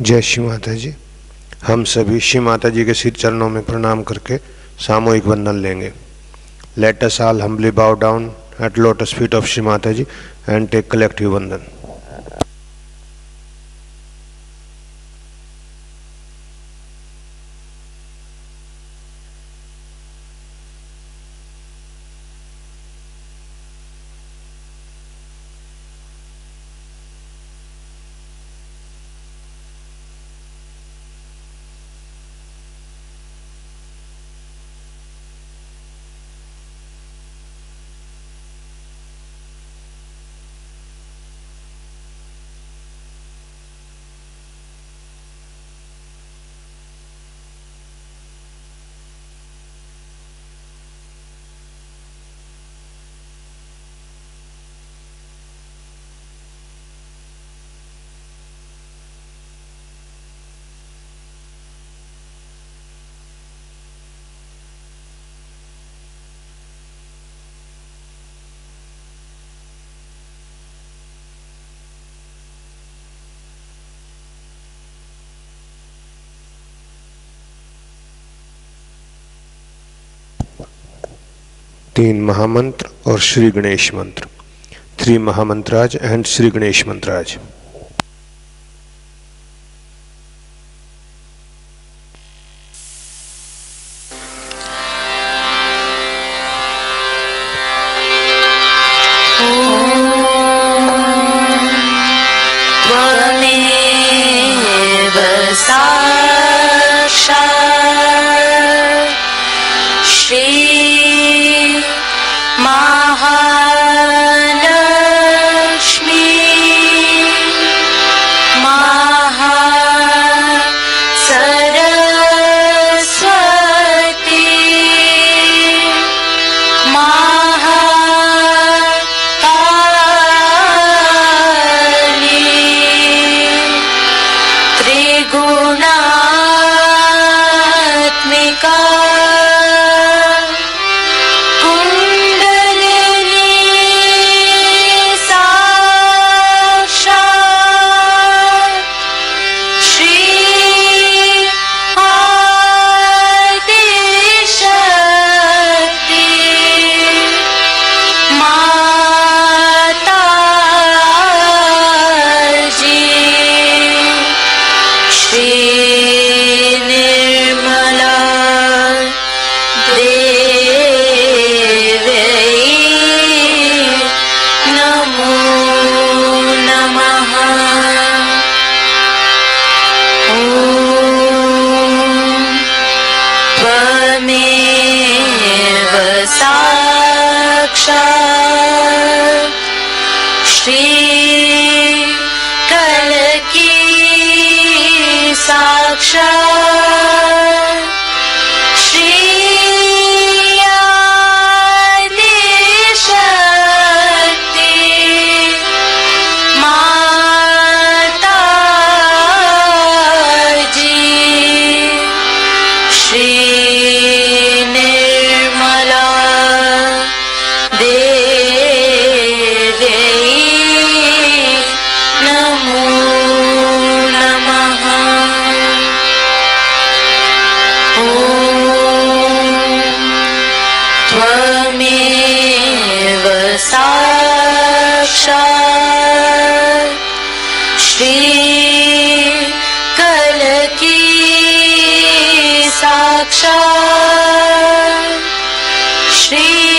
जय श्री माता जी। हम सभी श्री माता जी के सिर चरणों में प्रणाम करके सामूहिक वंदन लेंगे। Let us all humbly bow down at lotus feet of Shri Mata Ji and take collective vandan. तीन महामंत्र और श्री गणेश मंत्र। 3 महामंत्राज एंड श्री गणेश मंत्राज। जी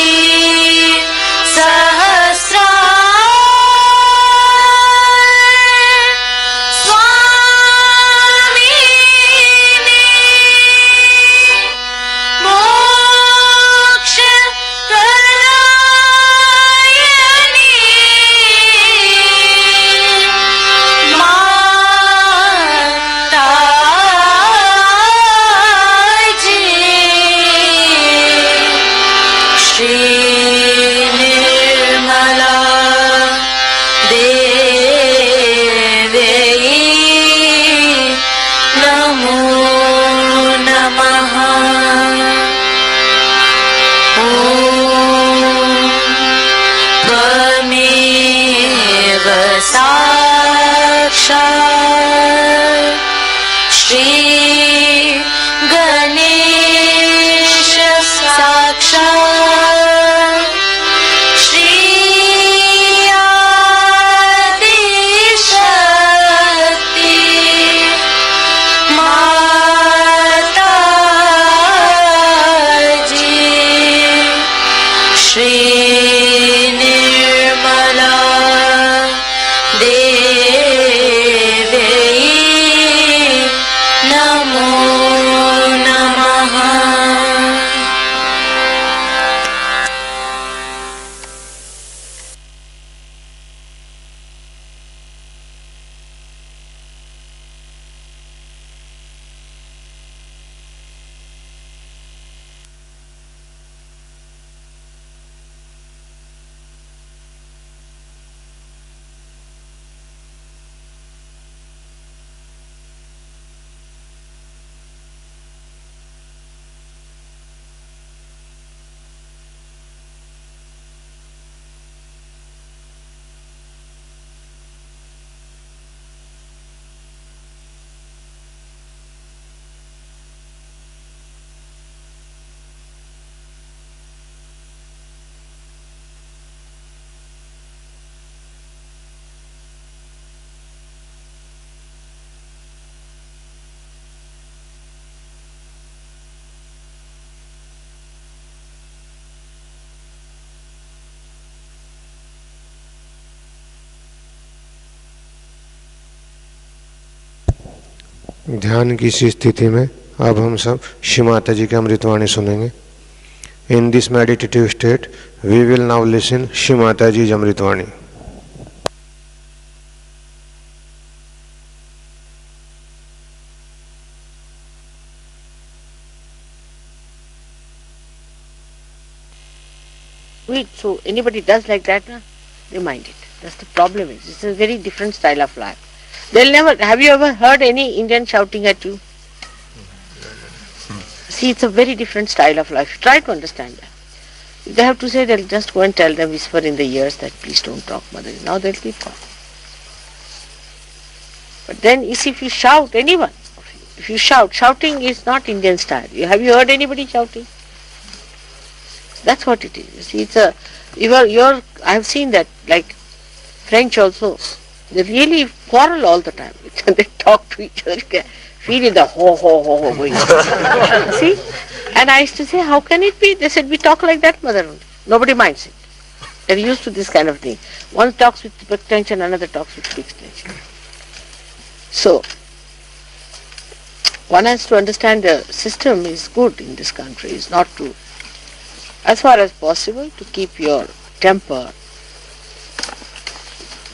ध्यान की इसी स्थिति में अब हम सब श्री माता जी की अमृतवाणी सुनेंगे. In this meditative state, we will now listen Shri Mataji's Amritvani. So anybody does like that, na? They mind it. That's the problem. It's a very different style of life. They'll never. Have you ever heard any Indian shouting at you? See, it's a very different style of life. Try to understand that. If they have to say, they'll just go and tell them, whisper in the ears that please don't talk, mother. Now they'll keep quiet. But then, you see, if you shout, anyone, if you shout, shouting is not Indian style. Have you heard anybody shouting? That's what it is. You see, it's a, I have seen that, like French also, they really quarrel all the time. They talk to each other. You can feel it, the ho ho ho ho going on. See? And I used to say, how can it be? They said, we talk like that, mother. Nobody minds it. They're used to this kind of thing. One talks with big tension, another talks with big tension. So, one has to understand the system is good in this country, is not to, as far as possible, to keep your temper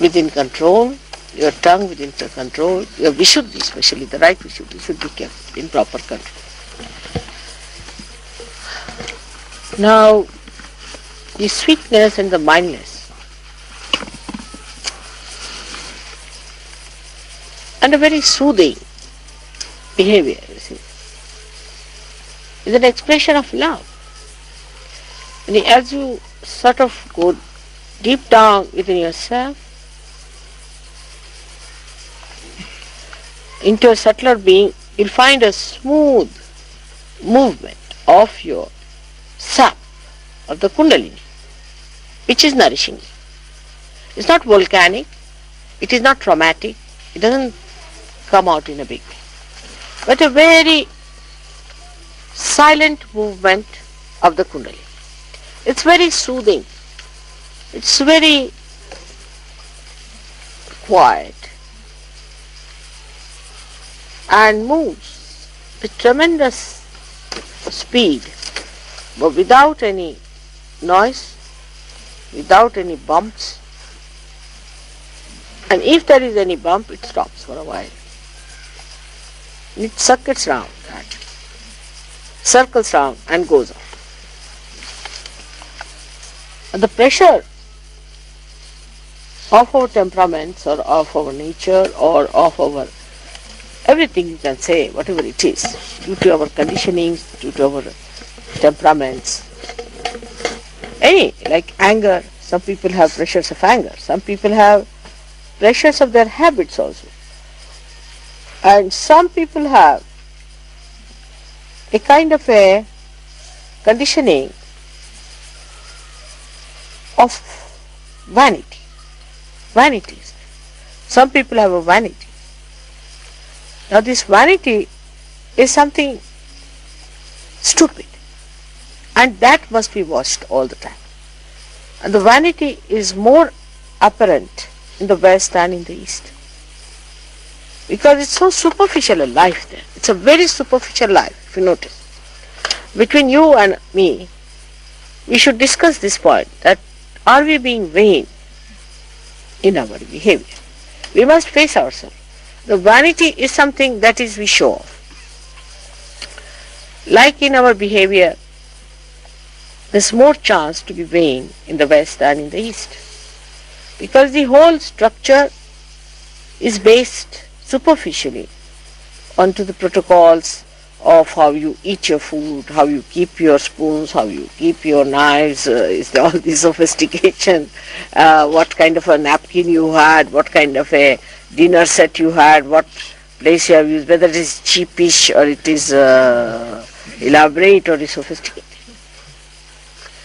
within control, your tongue within control, your vishuddhi, especially the right vishuddhi, should be kept in proper control. Now, the sweetness and the mildness and a very soothing behavior, you see, is an expression of love. And as you sort of go deep down within yourself, into a subtler being, you'll find a smooth movement of your sap, of the kundalini, which is nourishing you. It's not volcanic, it is not traumatic, it doesn't come out in a big way, but a very silent movement of the kundalini. It's very soothing, it's very quiet and moves with tremendous speed, but without any noise, without any bumps. And if there is any bump, it stops for a while. It circuits round, circles round and goes on. And the pressure of our temperaments or of our nature or of our everything, you can say, whatever it is, due to our conditionings, due to our temperaments, any, like anger, some people have pressures of anger, some people have pressures of their habits also, and some people have a kind of a conditioning of vanities. Some people have a vanity. Now this vanity is something stupid, and that must be watched all the time. And the vanity is more apparent in the West than in the East, because it's so superficial a life there. It's a very superficial life, if you notice. Between you and me, we should discuss this point, that are we being vain in our behavior? We must face ourselves. The vanity is something that is we show off. Like in our behavior, there's more chance to be vain in the West than in the East, because the whole structure is based superficially onto the protocols of how you eat your food, how you keep your spoons, how you keep your knives, is all this sophistication, what kind of a napkin you had, what kind of a dinner set you had, what place you have used, whether it is cheapish or it is elaborate or is sophisticated.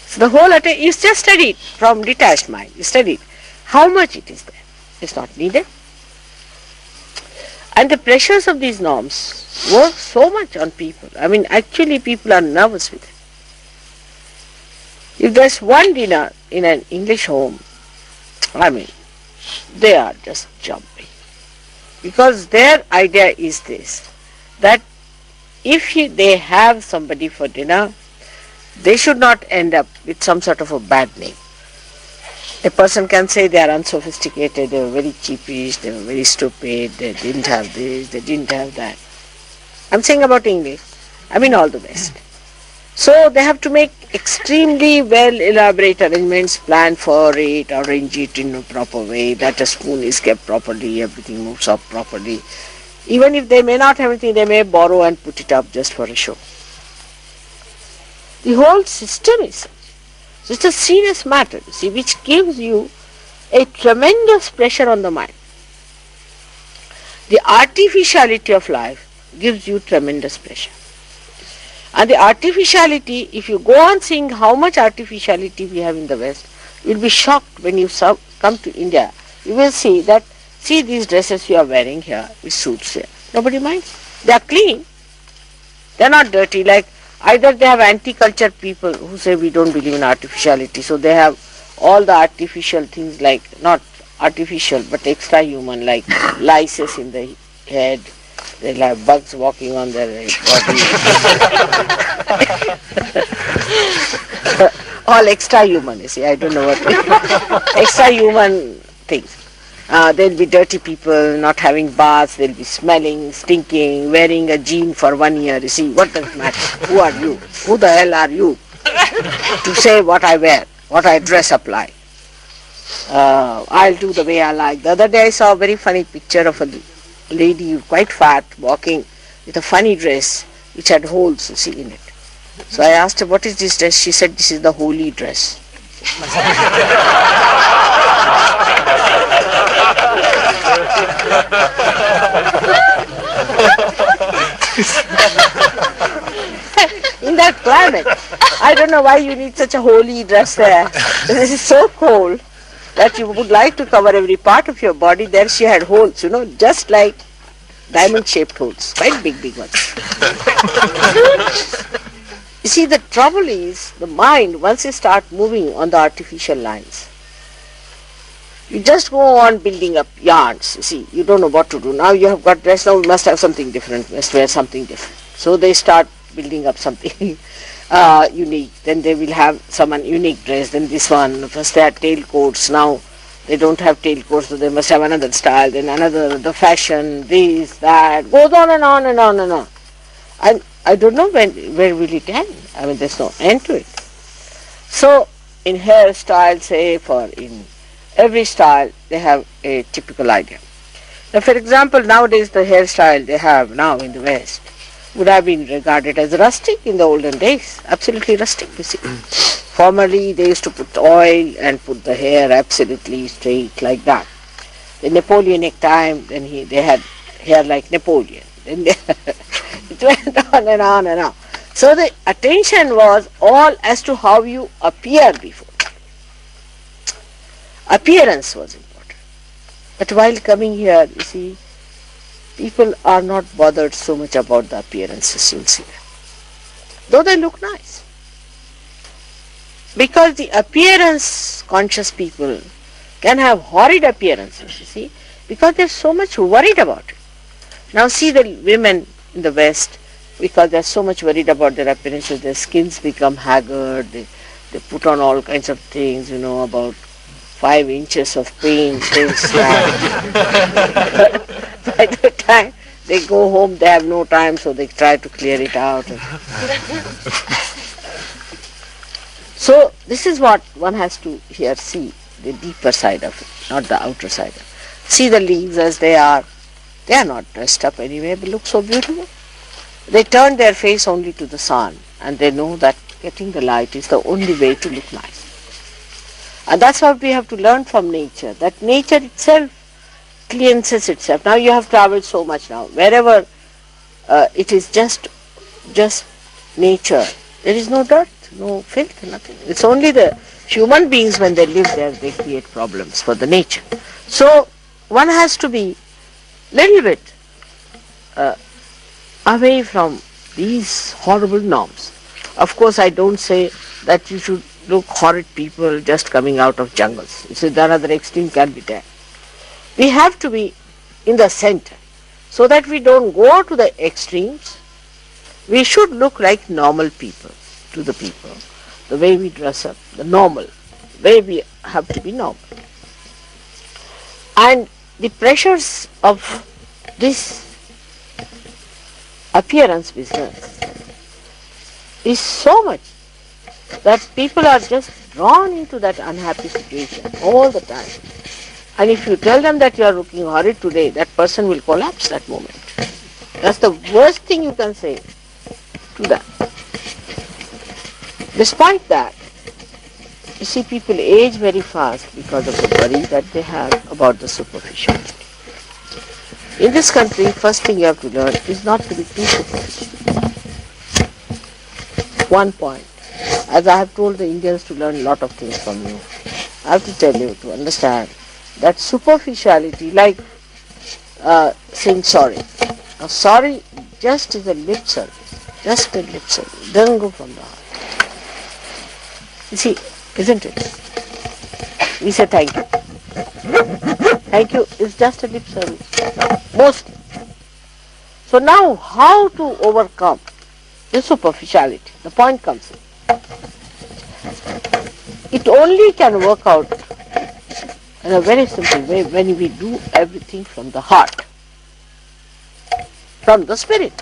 So the whole you just study it from detached mind. You study it. How much it is there? It's not needed. And the pressures of these norms work so much on people. I mean, actually people are nervous with it. If there's one dinner in an English home, I mean, they are just jumping. Because their idea is this, that if they have somebody for dinner, they should not end up with some sort of a bad name. A person can say they are unsophisticated, they were very cheapish, they were very stupid, they didn't have this, they didn't have that. I'm saying about English. I mean all the best. So they have to make extremely well elaborate arrangements, plan for it, arrange it in a proper way, that a spoon is kept properly, everything moves up properly. Even if they may not have anything, they may borrow and put it up just for a show. The whole system is such. So it's a serious matter, see, which gives you a tremendous pressure on the mind. The artificiality of life gives you tremendous pressure. And the artificiality, if you go on seeing how much artificiality we have in the West, you will be shocked when you come to India. You will see that, see these dresses you are wearing here, with suits here. Nobody minds. They are clean. They are not dirty. Like either they have anti-culture people who say we don't believe in artificiality, so they have all the artificial things, like not artificial but extra human, like lices in the head. They'll have bugs walking on their body. All extra human, you see, I don't know what. Extra human things. There'll be dirty people not having baths, they'll be smelling, stinking, wearing a jean for 1 year. You see, what does it matter? Who are you? Who the hell are you to say what I wear, what I dress up like? I'll do the way I like. The other day I saw a very funny picture of a lady, quite fat, walking with a funny dress which had holes, you see, in it. So I asked her, what is this dress? She said, this is the holy dress. In that climate, I don't know why you need such a holy dress there. This is so cold that you would like to cover every part of your body. There she had holes, you know, just like diamond-shaped holes, quite big ones. You see, the trouble is, the mind, once you start moving on the artificial lines, you just go on building up yarns. You see, you don't know what to do. Now you have got dress, now we must have something different, we must wear something different. So they start building up something unique. Then they will have some unique dress, then this one. First they had tail coats, now they don't have tail coats, so they must have another style, then another, the fashion, this, that, goes on and on and on and on. And I don't know where will it end. I mean, there's no end to it. So in hairstyle, say, for in every style, they have a typical idea. Now, for example, nowadays the hairstyle they have now in the West would have been regarded as rustic in the olden days. Absolutely rustic, you see. Formerly, they used to put oil and put the hair absolutely straight like that. The Napoleonic time, then they had hair like Napoleon. Then it went on and on and on. So the attention was all as to how you appear before. Appearance was important. But while coming here, you see, people are not bothered so much about the appearances, you'll see. Though they look nice. Because the appearance conscious people can have horrid appearances, you see, because they're so much worried about it. Now see the women in the West, because they're so much worried about their appearances, their skins become haggard, they put on all kinds of things, you know, about 5 inches of paint, things like. By the time they go home, they have no time, so they try to clear it out. So this is what one has to here see, the deeper side of it, not the outer side of it. See the leaves as they are not dressed up anyway, but look so beautiful. They turn their face only to the sun, and they know that getting the light is the only way to look nice. And that's what we have to learn from nature, that nature itself cleanses itself. Now you have traveled so much now, wherever it is just nature, there is no dirt, no filth, nothing. It's only the human beings, when they live there, they create problems for the nature. So one has to be little bit away from these horrible norms. Of course, I don't say that you should look horrid people just coming out of jungles. You see, the other extreme can be there. We have to be in the center. so that we don't go to the extremes. We should look like normal people to the people. The way we dress up, the normal way we have to be normal. And the pressures of this appearance business is so much that people are just drawn into that unhappy situation all the time. And if you tell them that you are looking horrid today, that person will collapse that moment. That's the worst thing you can say to them. Despite that, you see, people age very fast because of the worry that they have about the superficiality. In this country, first thing you have to learn is not to be too superficial. One point. As I have told the Indians to learn a lot of things from you, I have to tell you to understand that superficiality, like saying sorry. Now, sorry just is a lip service, just a lip service. It doesn't go from the heart. You see, isn't it? We say thank you. Thank you is just a lip service, mostly. So now, how to overcome the superficiality? The point comes in. It only can work out in a very simple way when we do everything from the heart, from the spirit.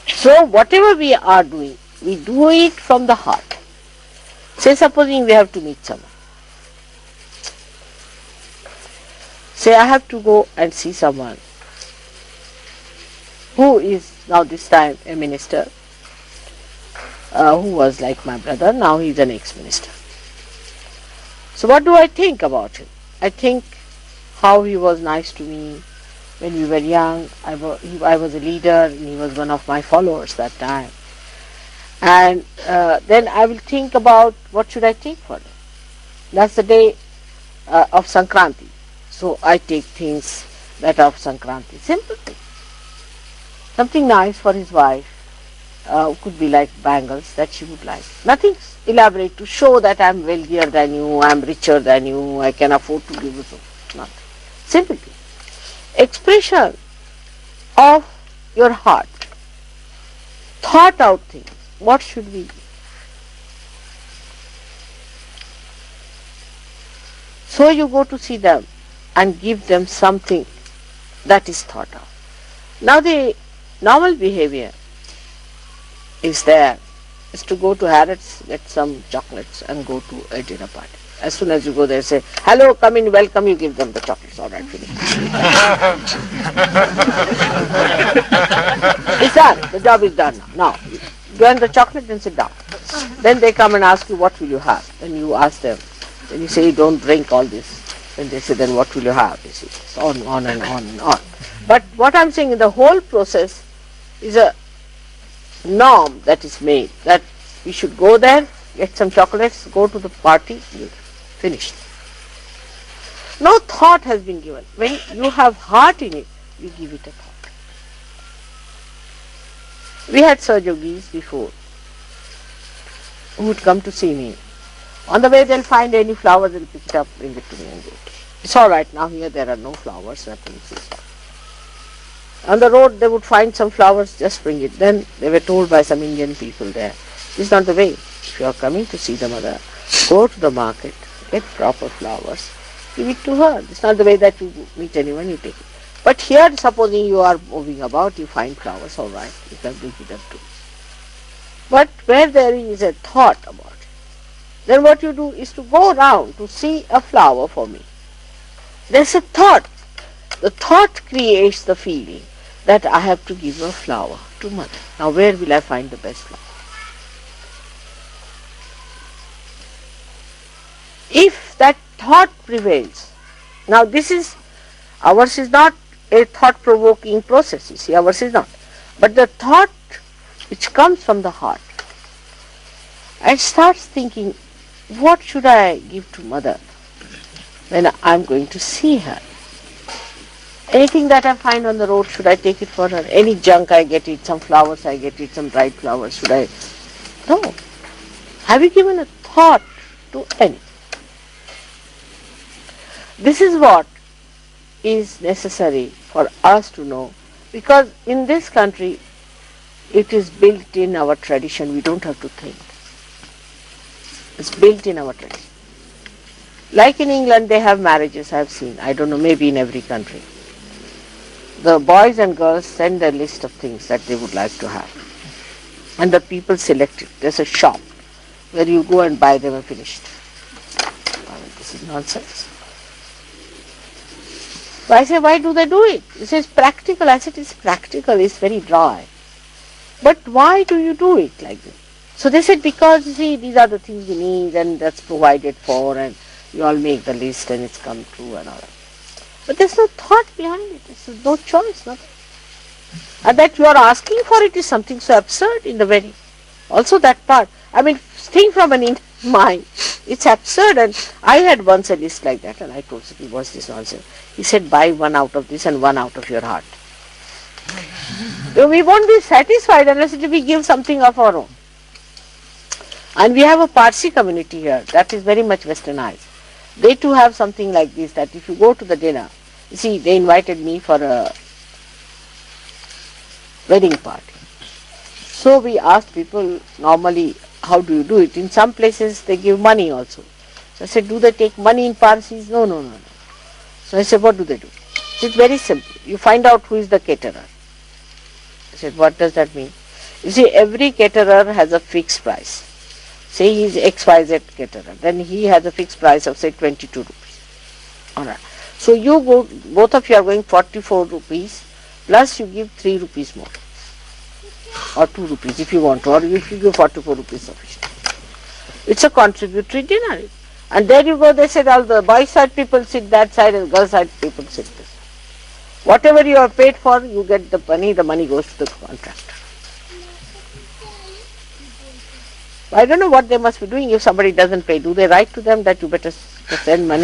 So whatever we are doing, we do it from the heart. Say supposing we have to meet someone. Say I have to go and see someone who is now this time a minister, who was like my brother, now he is an ex-minister. So what do I think about him? I think how he was nice to me when we were young. I was a leader and he was one of my followers that time. And then I will think about what should I take for him. That's the day of Sankranti. So I take things that are of Sankranti. Simple thing. Something nice for his wife. Could be like bangles that she would like. Nothing elaborate to show that I am wealthier than you, I am richer than you, I can afford to give you so. Nothing. Simple thing. Expression of your heart. Thought out things. What should we do? So you go to see them and give them something that is thought out. Now the normal behavior is there, is to go to Harrods, get some chocolates and go to a dinner party. As soon as you go there, say, hello, come in, welcome, you give them the chocolates. All right, finish. It's done. The job is done now. Now, give them the chocolate and sit down. Then they come and ask you, what will you have? Then you ask them. Then you say, you don't drink all this. Then they say, then what will you have? You see, it's on and on and on. But what I'm saying, the whole process is a norm that is made, that we should go there, get some chocolates, go to the party, finished. No thought has been given. When you have heart in it, you give it a thought. We had Yogis before who would come to see me. On the way they'll find any flower, they'll pick it up, bring it to me and go. It's all right, now here there are no flowers, nothing. On the road they would find some flowers, just bring it. Then they were told by some Indian people there, this is not the way. If you are coming to see the mother, go to the market, get proper flowers, give it to her. It's not the way that you meet anyone, you take it. But here, supposing you are moving about, you find flowers, all right, you can bring it up too. But where there is a thought about it, then what you do is to go around to see a flower for me. There's a thought. The thought creates the feeling that I have to give a flower to mother. Now where will I find the best flower? If that thought prevails, now ours is not a thought-provoking process, you see, ours is not. But the thought which comes from the heart, and starts thinking, what should I give to mother when I am going to see her? Anything that I find on the road, should I take it for her? Any junk I get it, some flowers I get it, some dried flowers, should I? No. Have you given a thought to anything? This is what is necessary for us to know, because in this country it is built in our tradition, we don't have to think. It's built in our tradition. Like in England they have marriages, I have seen, I don't know, maybe in every country. The boys and girls send a list of things that they would like to have. And the people select it. There's a shop where you go and buy them and finish it. I mean, this is nonsense. So I say, why do they do it? He says, practical. I said, it's practical, it's very dry. But why do you do it like this? So they said, because you see, these are the things we need and that's provided for, and you all make the list and it's come true and all that. But there's no thought behind it. There's no choice, nothing. And that you are asking for it is something so absurd in the very. Also that part. I mean, think from an Indian mind. It's absurd. And I had once a list like that and I told him, what's this nonsense? He said, buy one out of this and one out of your heart. So we won't be satisfied unless we give something of our own. And we have a Parsi community here that is very much westernized. They too have something like this, that if you go to the dinner, you see, they invited me for a wedding party. So we asked people, normally, how do you do it? In some places they give money also. So I said, do they take money in Parsis? No. So I said, what do they do? It's very simple. You find out who is the caterer. I said, what does that mean? You see, every caterer has a fixed price. Say he is XYZ caterer, then he has a fixed price of say 22 rupees. Alright. So you go, both of you are going 44 rupees, plus you give 3 rupees more. Or 2 rupees if you want to, or if you give 44 rupees sufficient. It's a contributory dinner. And there you go, they said all the boy side people sit that side and girl side people sit this. Whatever you are paid for, you get the money goes to the contractor. I don't know what they must be doing if somebody doesn't pay. Do they write to them that you better send money?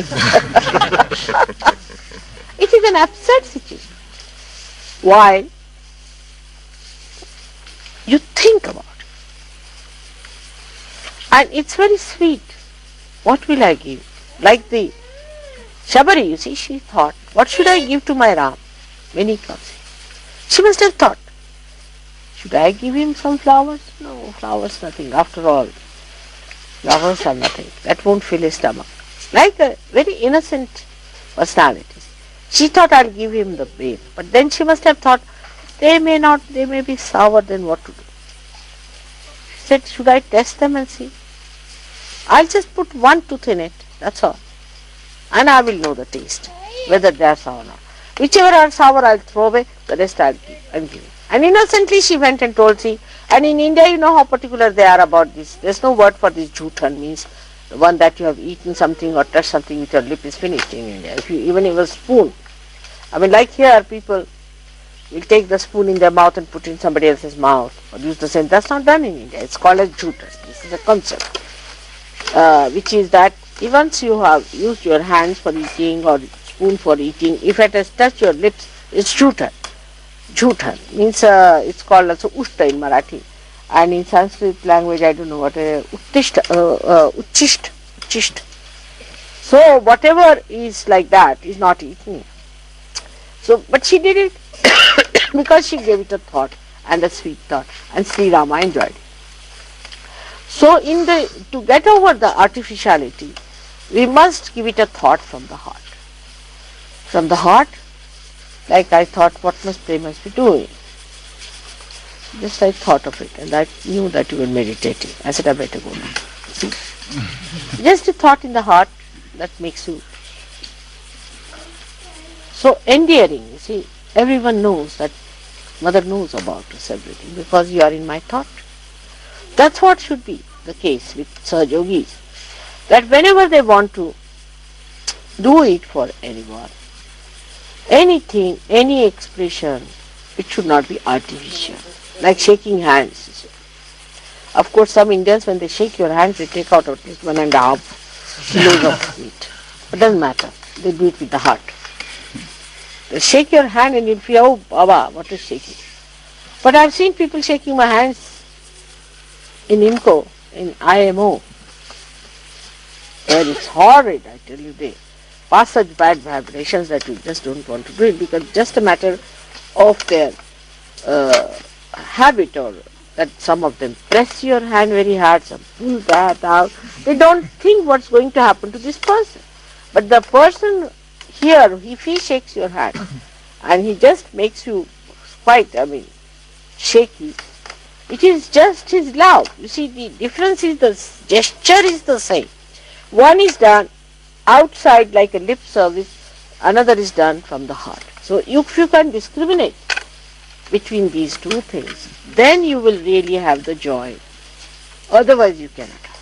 It is an absurd situation. Why? You think about it. And it's very sweet. What will I give? Like the Shabari, you see, she thought, what should I give to my Ram when he comes? She must have thought, should I give him some flowers? No, flowers nothing. After all, flowers are nothing. That won't fill his stomach. Like a very innocent personality. She thought, I'll give him the babe. But then she must have thought, they may be sour, then what to do? She said, should I test them and see? I'll just put one tooth in it, that's all. And I will know the taste, whether they are sour or not. Whichever are sour, I'll throw away, the rest I'll give. And innocently she went and told, see, and in India you know how particular they are about this. There's no word for this juthan, means the one that you have eaten something or touched something with your lip is finished in India. If you even have a spoon, I mean like here people will take the spoon in their mouth and put it in somebody else's mouth or use the same. That's not done in India. It's called as juthan. This is a concept, which is that once you have used your hands for eating or spoon for eating, if it has touched your lips, it's juthan. Juthan means it's called also ushta in Marathi, and in Sanskrit language I don't know what uchisht. So whatever is like that is not eaten. So, but she did it because she gave it a thought and a sweet thought, and Sri Rama enjoyed it. So to get over the artificiality, we must give it a thought from the heart. From the heart, like I thought, what they must be doing. Just I thought of it, and I knew that you were meditating. I said, I better go now. See? Just a thought in the heart that makes you so endearing. You see, everyone knows that Mother knows about us everything because you are in my thought. That's what should be the case with Sahaja Yogis. That whenever they want to do it for anyone, anything, any expression, it should not be artificial. Like shaking hands. Of course, some Indians, when they shake your hands, they take out at least 1.5 kilos of meat. It doesn't matter. They do it with the heart. They shake your hand and you'll feel, oh, Baba, what is shaking? But I've seen people shaking my hands in IMO, where it's horrid, I tell you. pass such bad vibrations that you just don't want to do it, because just a matter of their habit, or that some of them press your hand very hard, some pull that out. They don't think what's going to happen to this person. But the person here, if he shakes your hand and he just makes you quite, shaky, it is just his love. You see, the difference is the gesture is the same. One is done outside like a lip service, another is done from the heart. So if you can discriminate between these two things, then you will really have the joy. Otherwise you cannot have.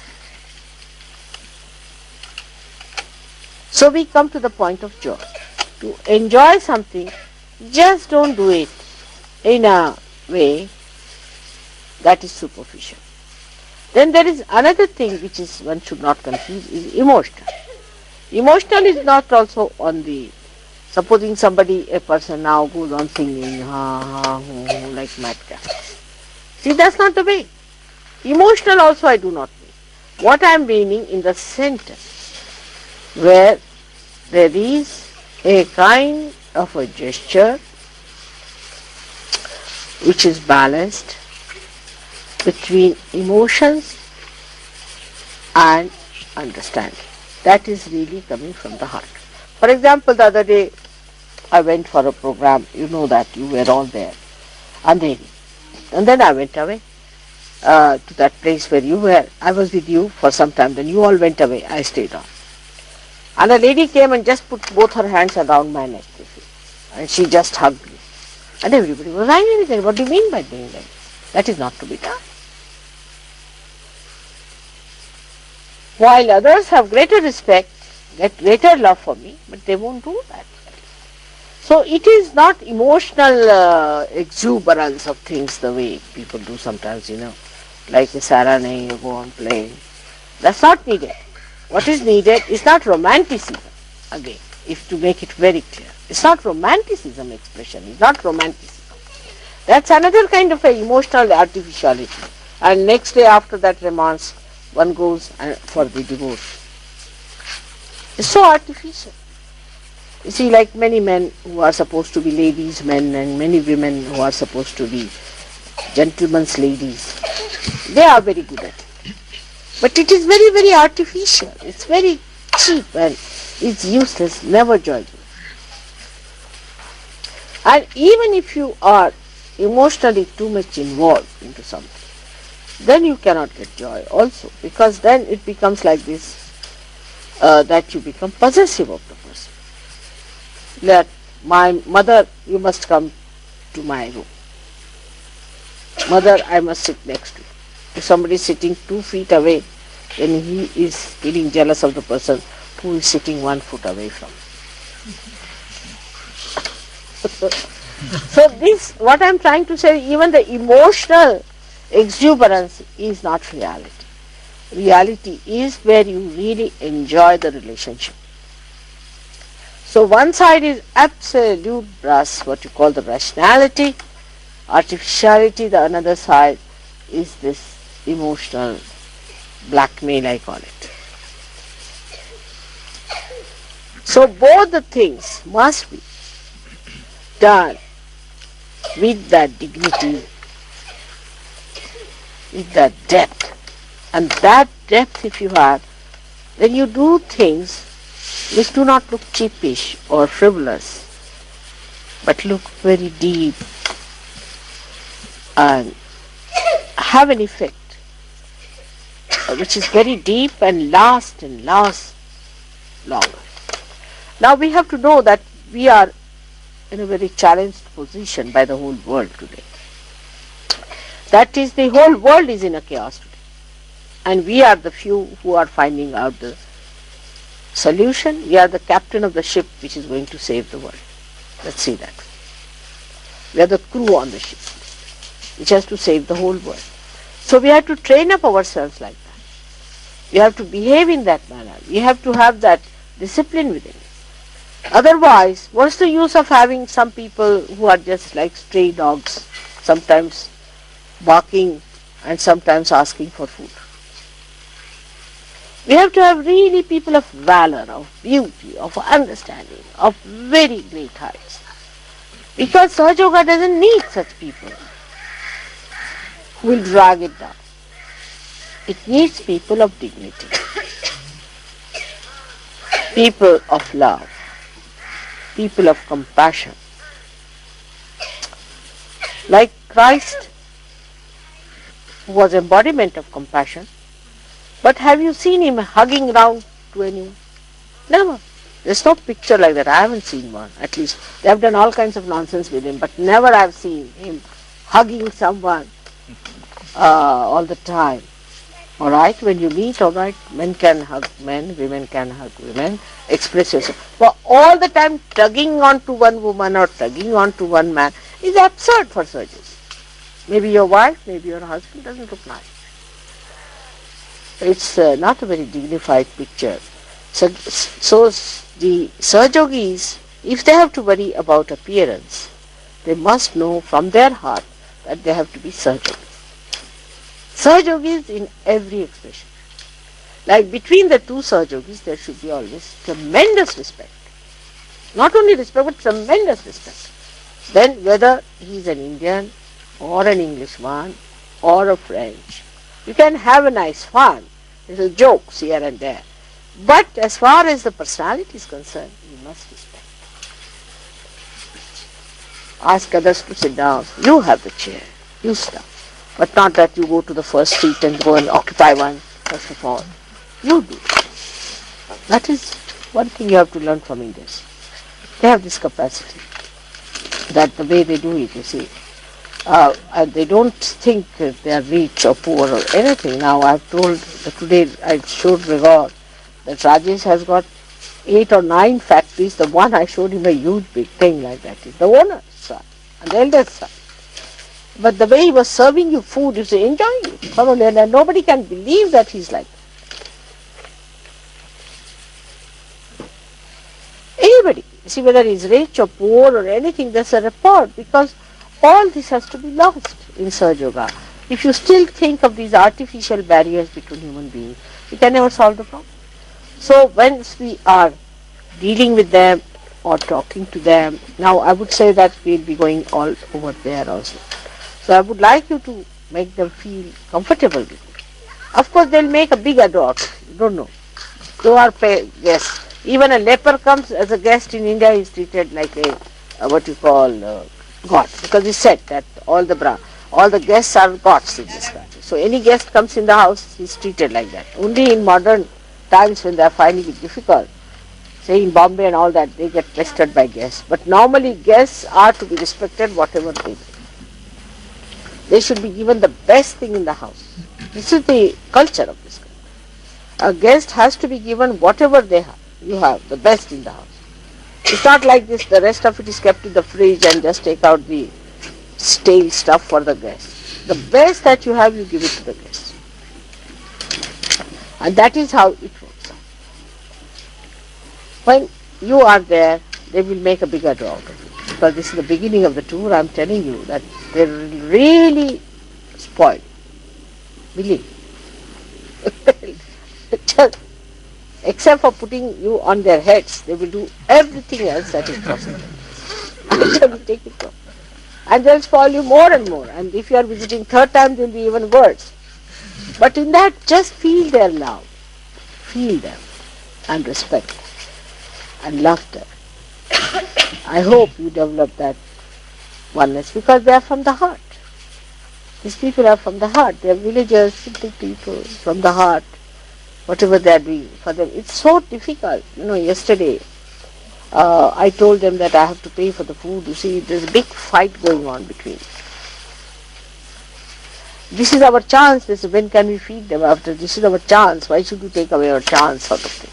So we come to the point of joy. To enjoy something, just don't do it in a way that is superficial. Then there is another thing which is one should not confuse, is emotional. Emotional is not also on the, supposing somebody, a person now goes on singing, ha ha ho, like madcap. See, that's not the way. Emotional also I do not mean. What I am meaning in the center, where there is a kind of a gesture which is balanced between emotions and understanding. That is really coming from the heart. For example, the other day I went for a program, you know that, you were all there, and then I went away to that place where you were. I was with you for some time, then you all went away, I stayed on. And a lady came and just put both her hands around my neck, and she just hugged me. And everybody was angry with her. What do you mean by doing that? That is not to be done. While others have greater respect, get greater love for me, but they won't do that. So it is not emotional exuberance of things the way people do sometimes, like a serenade, you go on playing. That's not needed. What is needed is not romanticism, again, if to make it very clear. It's not romanticism expression, it's not romanticism. That's another kind of a emotional artificiality. And next day after that romance, one goes for the divorce. It's so artificial. You see, like many men who are supposed to be ladies' men, and many women who are supposed to be gentlemen's ladies, they are very good at it. But it is very, very artificial. It's very cheap and it's useless, never joyful. And even if you are emotionally too much involved into something, then you cannot get joy also, because then it becomes like this, that you become possessive of the person. Let my mother, you must come to my room. Mother, I must sit next to you. If somebody is sitting 2 feet away, then he is getting jealous of the person who is sitting 1 foot away from him. So this, what I am trying to say, even the emotional exuberance is not reality. Reality is where you really enjoy the relationship. So one side is absolute brass, what you call the rationality, artificiality. The another side is this emotional blackmail, I call it. So both the things must be done with that dignity, with that depth. And that depth if you have, then you do things which do not look cheapish or frivolous, but look very deep and have an effect which is very deep and lasts longer. Now we have to know that we are in a very challenged position by the whole world today. That is, the whole world is in a chaos today. And we are the few who are finding out the solution. We are the captain of the ship which is going to save the world. Let's see that. We are the crew on the ship which has to save the whole world. So we have to train up ourselves like that. We have to behave in that manner. We have to have that discipline within us. Otherwise, what's the use of having some people who are just like stray dogs, sometimes barking and sometimes asking for food? We have to have really people of valor, of beauty, of understanding, of very great heights. Because Sahaja Yoga doesn't need such people who will drag it down. It needs people of dignity, people of love, people of compassion. Like Christ, who was embodiment of compassion, but have you seen him hugging round to anyone? Never. There's no picture like that. I haven't seen one. At least they have done all kinds of nonsense with him, but never I've seen him hugging someone all the time. All right, when you meet, all right, men can hug men, women can hug women, express yourself. But all the time tugging on to one woman or tugging on to one man is absurd for surgeons. Maybe your wife, maybe your husband, doesn't look nice. It's not a very dignified picture. So the Sahaja Yogis, if they have to worry about appearance, they must know from their heart that they have to be Sahaja Yogis. Sahaja Yogis in every expression. Like between the two Sahaja Yogis, there should be always tremendous respect. Not only respect, but tremendous respect. Then whether he is an Indian or an Englishman or a French, you can have a nice fun, little jokes here and there. But as far as the personality is concerned, you must respect. Ask others to sit down. You have the chair. You stop. But not that you go to the first seat and go and occupy one, first of all. You do. That is one thing you have to learn from Indians. They have this capacity. That the way they do it, you see. And they don't think they are rich or poor or anything. Now I have told, today I showed Rigor that Rajesh has got 8 or 9 factories. The one I showed him a huge big thing like that is the owner's son and the eldest son. But the way he was serving you food, you say, enjoying it thoroughly, and nobody can believe that he's like that. Anybody, see whether he's rich or poor or anything, there's a rapport, because all this has to be lost in Sahaja Yoga. If you still think of these artificial barriers between human beings, you can never solve the problem. So once we are dealing with them or talking to them, now I would say that we'll be going all over there also. So I would like you to make them feel comfortable with it. Of course they'll make a big ado out of it. You don't know. They are guests. Even a leper comes as a guest in India, is treated like a what you call god, because it's said that all the guests are gods in this country. So any guest comes in the house, he's treated like that. Only in modern times when they are finding it difficult, say in Bombay and all that, they get pestered by guests. But normally guests are to be respected whatever they do. They should be given the best thing in the house. This is the culture of this country. A guest has to be given whatever they have. You have the best in the house. It's not like this, the rest of it is kept in the fridge and just take out the stale stuff for the guest. The best that you have, you give it to the guest. And that is how it works out. When you are there, they will make a bigger draw out of it. Because this is the beginning of the tour, I am telling you that they will really spoil. Believe. Just, except for putting you on their heads, they will do everything else that is possible. Until you take it off. And they'll spoil you more and more. And if you are visiting third time, they'll be even worse. But in that, just feel their love. Feel them and respect them and love them. I hope you develop that oneness, because they are from the heart. These people are from the heart. They are villagers, simple people from the heart. Whatever they are doing for them, it's so difficult. Yesterday I told them that I have to pay for the food. You see, there's a big fight going on between. This is our chance. This is when can we feed them after? This is our chance. Why should we take away our chance, sort of thing?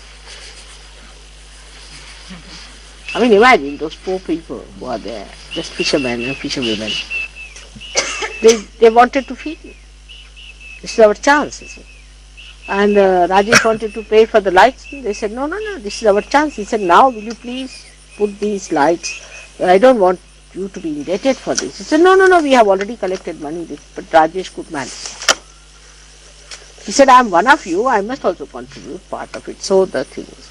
I mean, imagine those poor people who are there, just fishermen and fisherwomen. They wanted to feed you. This is our chance, you see. And Rajesh wanted to pay for the lights. They said, no, this is our chance. He said, now will you please put these lights? I don't want you to be indebted for this. He said, no, we have already collected money. But Rajesh could manage. He said, I am one of you, I must also contribute part of it. So the thing is,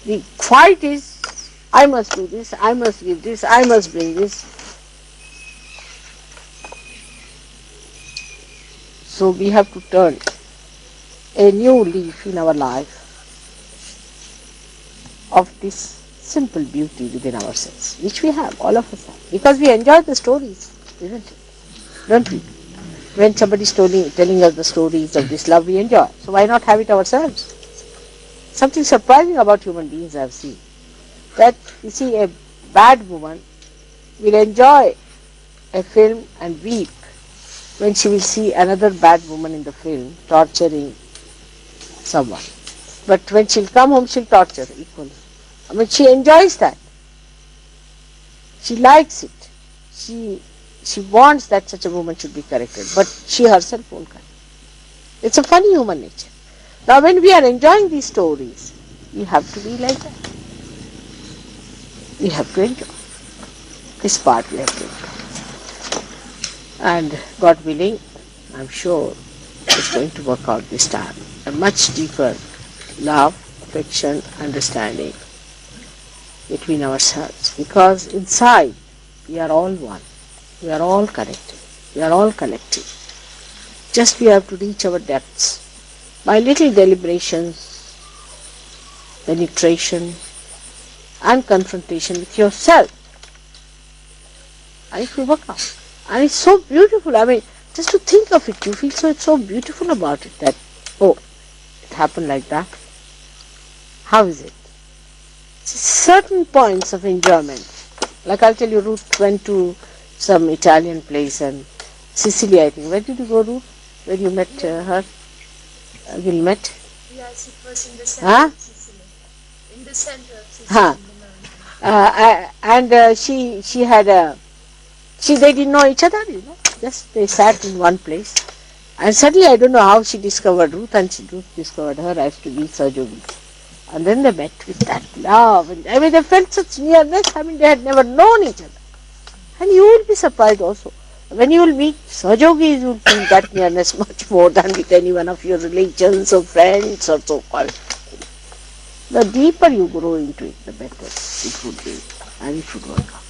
the fight is, I must do this, I must give this, I must bring this. So we have to turn a new leaf in our life of this simple beauty within ourselves, which we have, all of us have, because we enjoy the stories, isn't it? Don't we? When somebody is telling us the stories of this love, we enjoy. So why not have it ourselves? Something surprising about human beings I have seen. That, you see, a bad woman will enjoy a film and weep when she will see another bad woman in the film torturing someone. But when she'll come home, she'll torture equally. I mean, she enjoys that. She likes it. She wants that such a woman should be corrected, but she herself won't correct. It's a funny human nature. Now, when we are enjoying these stories, we have to be like that. We have to enjoy. This part we have to enjoy. And God willing, I'm sure it's going to work out this time. A much deeper love, affection, understanding between ourselves. Because inside, we are all one. We are all connected. We are all collective. Just we have to reach our depths by little deliberations, penetration, and confrontation with yourself. And it will work out. And it's so beautiful. I mean, just to think of it, you feel it's so beautiful about it that, oh, it happened like that. How is it? Certain points of enjoyment. Like I'll tell you, Ruth went to some Italian place and Sicily, I think. Where did you go, Ruth? Where you met her? You met? Yes, it was in the center of Sicily. In the center of Sicily. And she had they didn't know each other, Just they sat in one place. And suddenly, I don't know how she discovered Ruth, and Ruth discovered her as to be Sahaja. And then they met with that love. And, I mean, they felt such nearness. I mean, they had never known each other. And you will be surprised also. When you will meet Sahajogis, you will feel that nearness much more than with any one of your relations or friends or so called. The deeper you grow into it, the better it would be, and it should work out.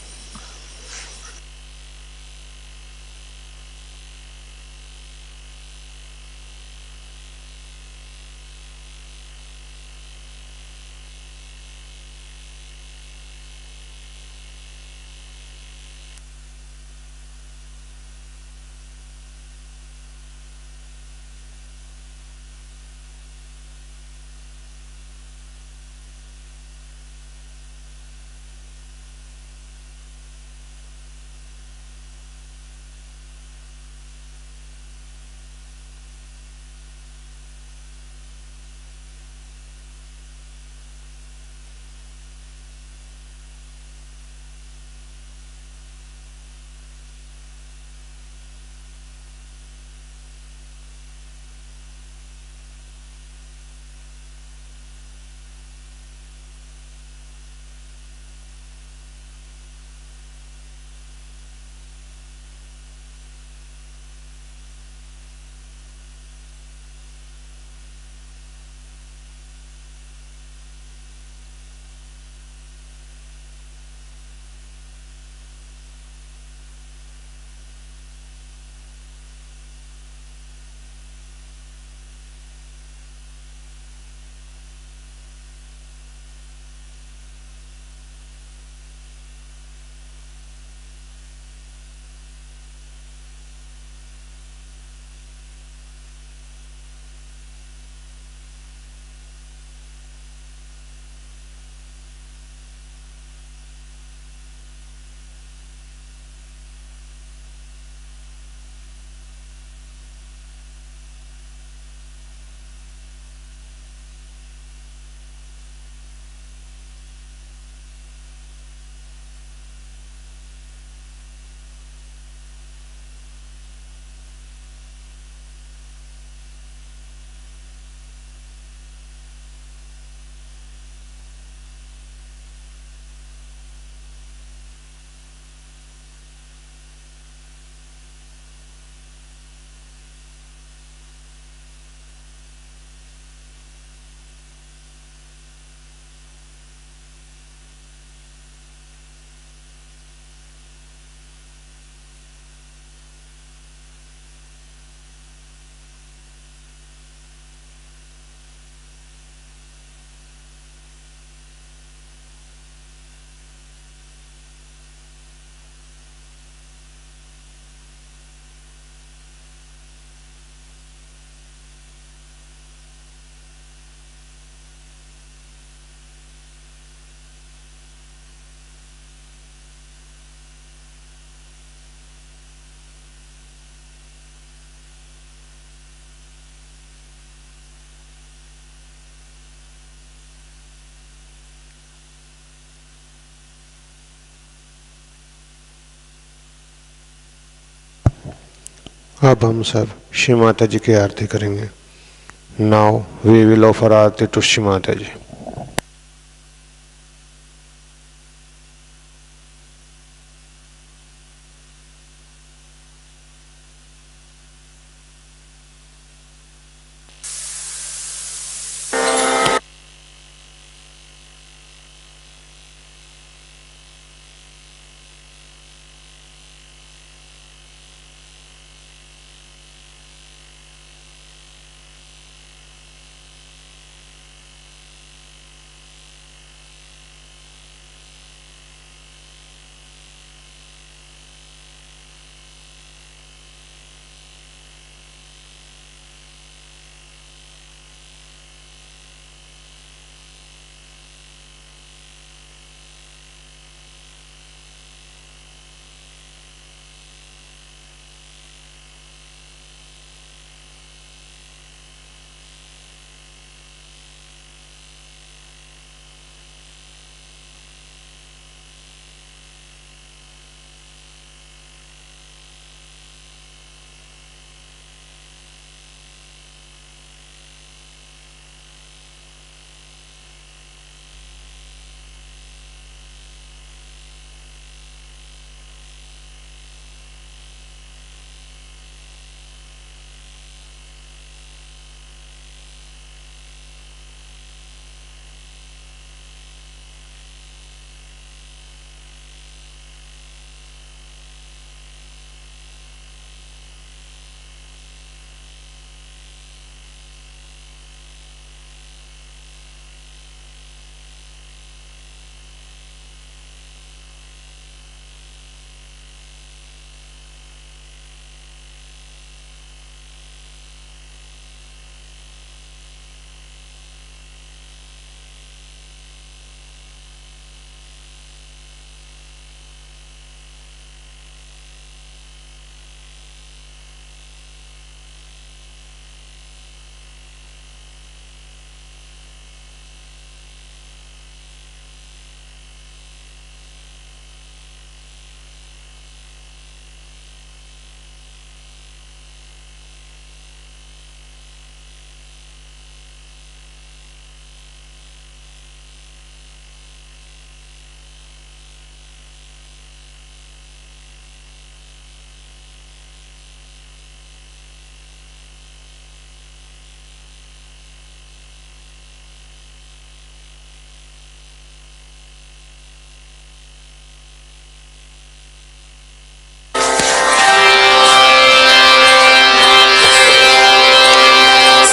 अब हम सब श्री माता जी की आरती करेंगे। Now we will offer aarti to Shri Mata ji.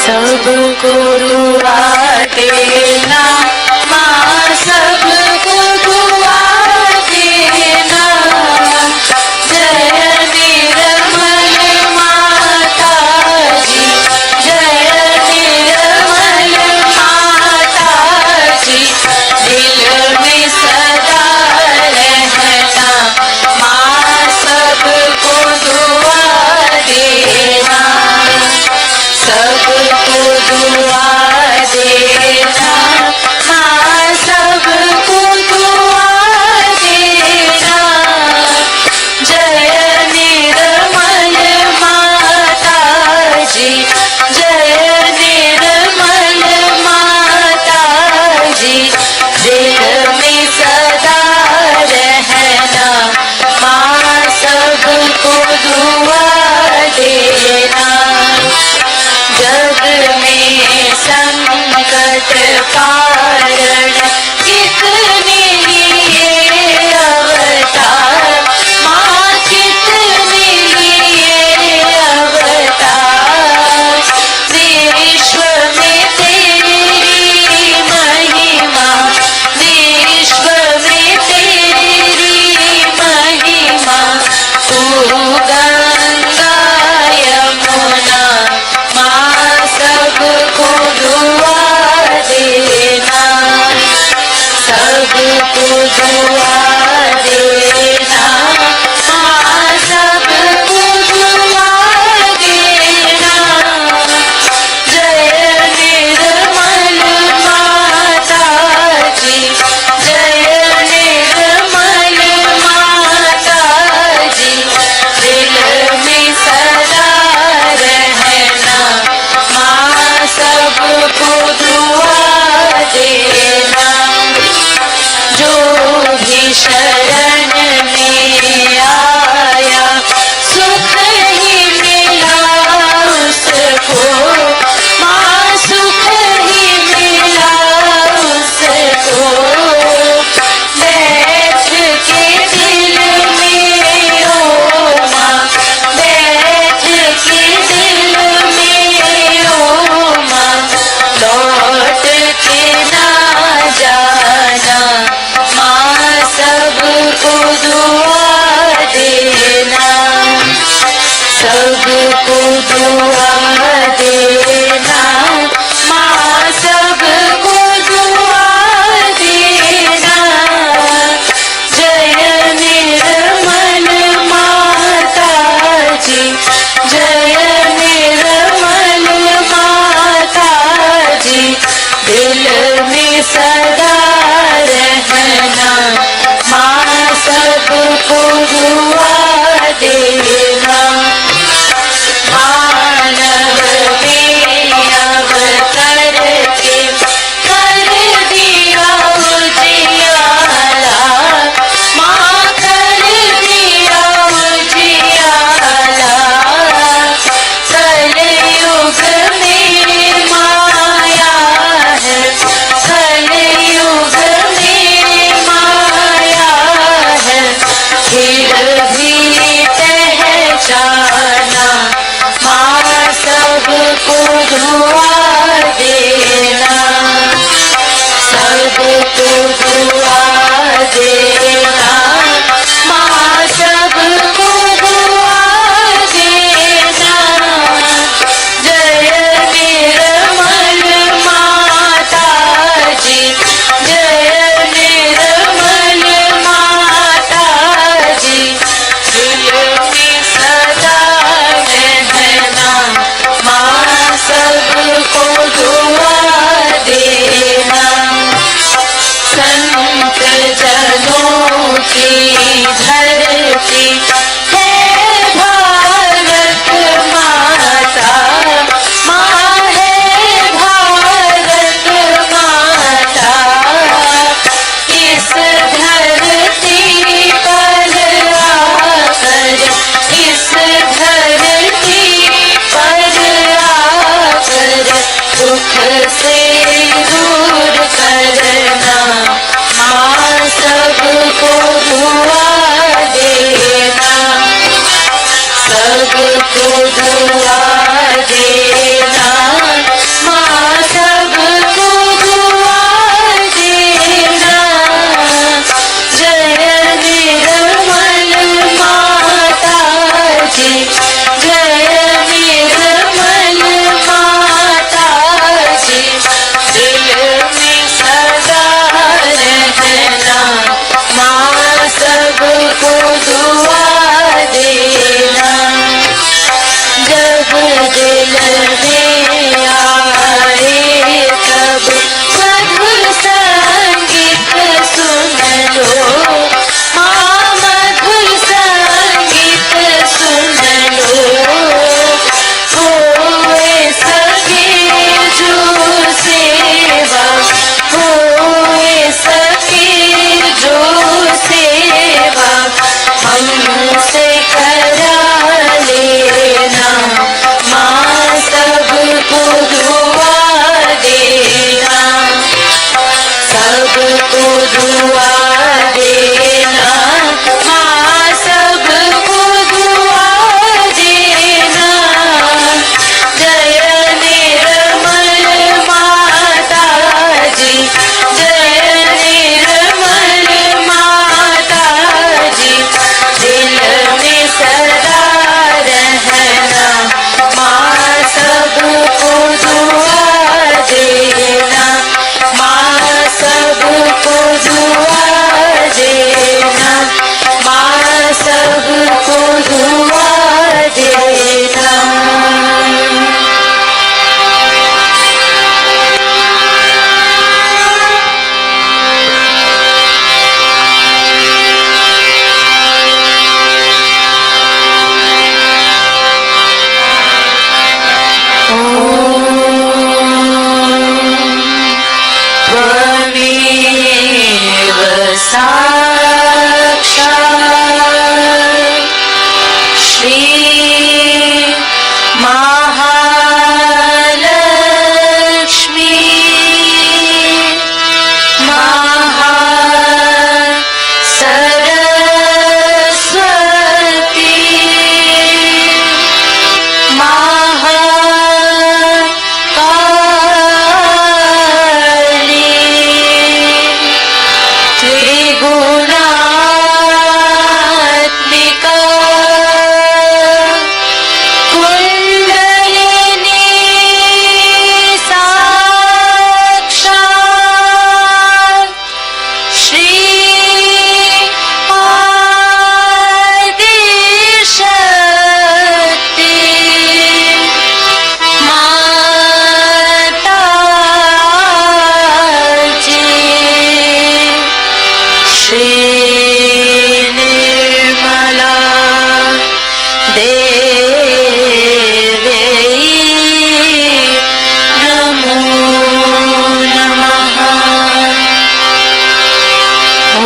सबको दुआ देना माँ, सबको दुआ देना। जय निर्मल माता जी, जय निर्मल माता जी। दिल में सदा रहना माँ, सबको दुआ देना, सबको दुआ देना। दुआ देना, माँ सबको दुआ देना। जय निर्मल माता जी, जय निर्मल माता जी, दिल में सदा रहना, माँ सबको दुआ देना। जब दिल में आए तब मधुर संगीत सुन लो, हाँ मधुर संगीत सुन लो। होए सके जो सेवा, होए सके जो सेवा, हमसे करा लेना, माँ सबको दुआ देना। सबको दुआ देना, माँ सबको दुआ देना। जय निर्मल माता जी, जय निर्मल माता जी, दिल में सदा रहना, माँ सबको दुआ देना, माँ सबको दुआ देना, माँ सबको दुआ देना। त्वमेव साक्षात् श्री महालक्ष्मी महासरस्वती महाकाली त्रिगुणात्मिका कुंडलिनी साक्षात् श्री आदिशक्ति माता जी। श्री निर्मला देवी नमो नमः। ॐ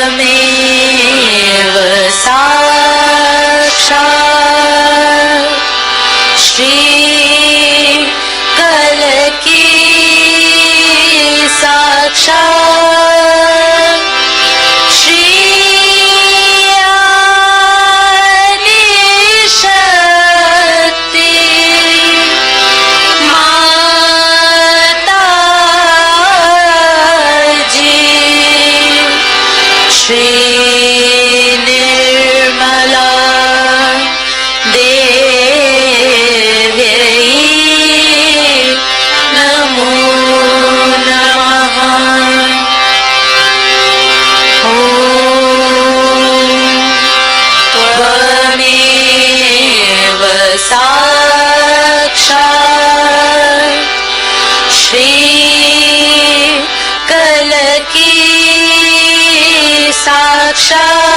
त्वमेव साक्षात् श्री कलकी साक्षात् श्री आदिशक्ति माता जी। श्री निर्मला देवी नमो नमः। ॐ त्वमेव साक्षात् श्री कलकी साक्षात्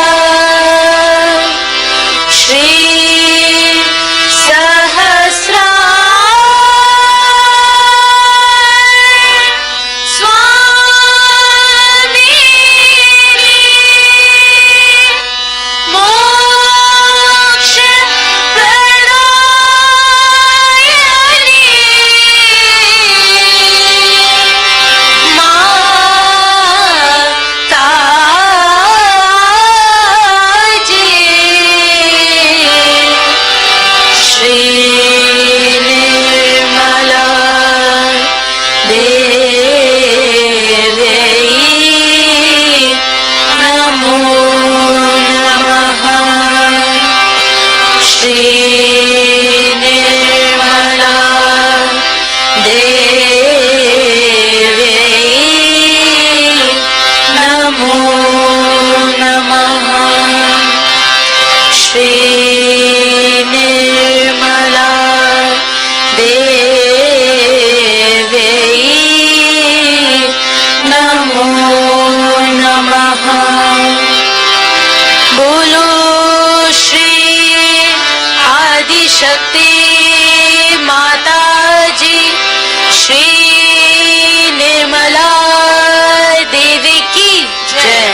शक्ति माता जी श्री निर्मला देवी की जय।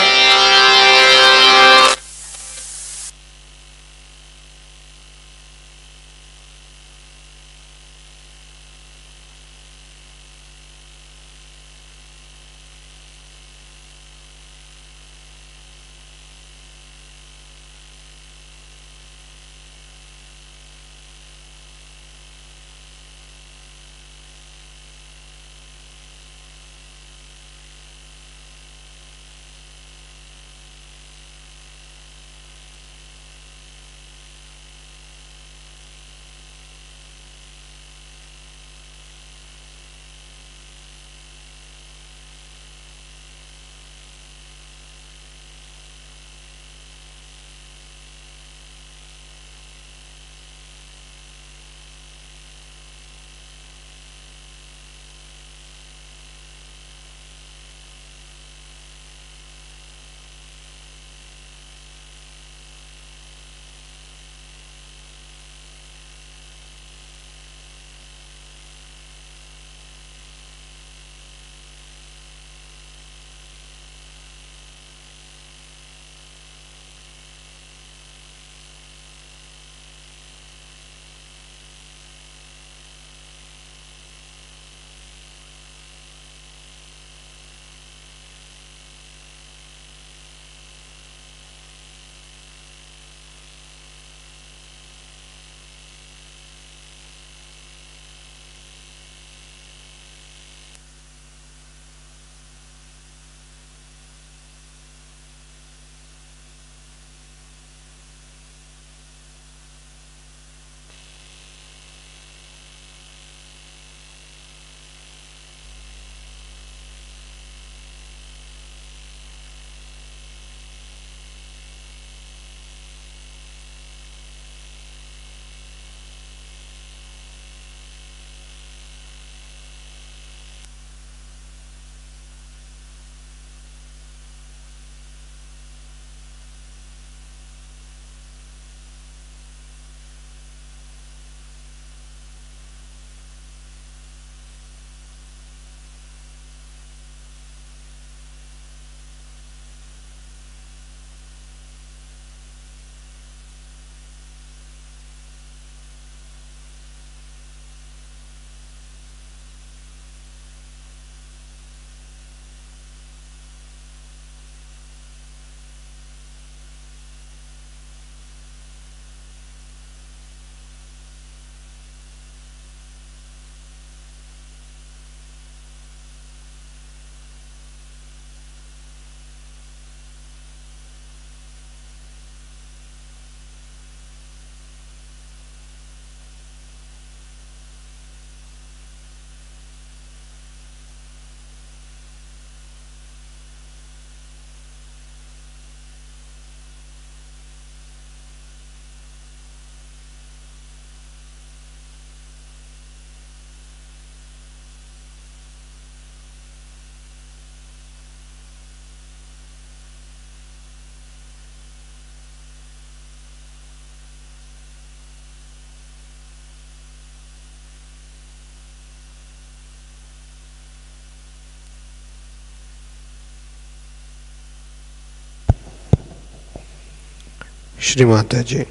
श्री माता जी,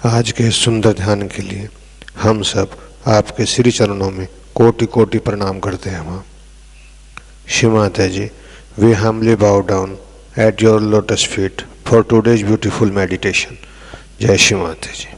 आज के इस सुंदर ध्यान के लिए हम सब आपके श्री चरणों में कोटि कोटि प्रणाम करते हैं। वहाँ श्री माता जी, we humbly bow down at your lotus feet for today's beautiful meditation. जय श्री माता जी।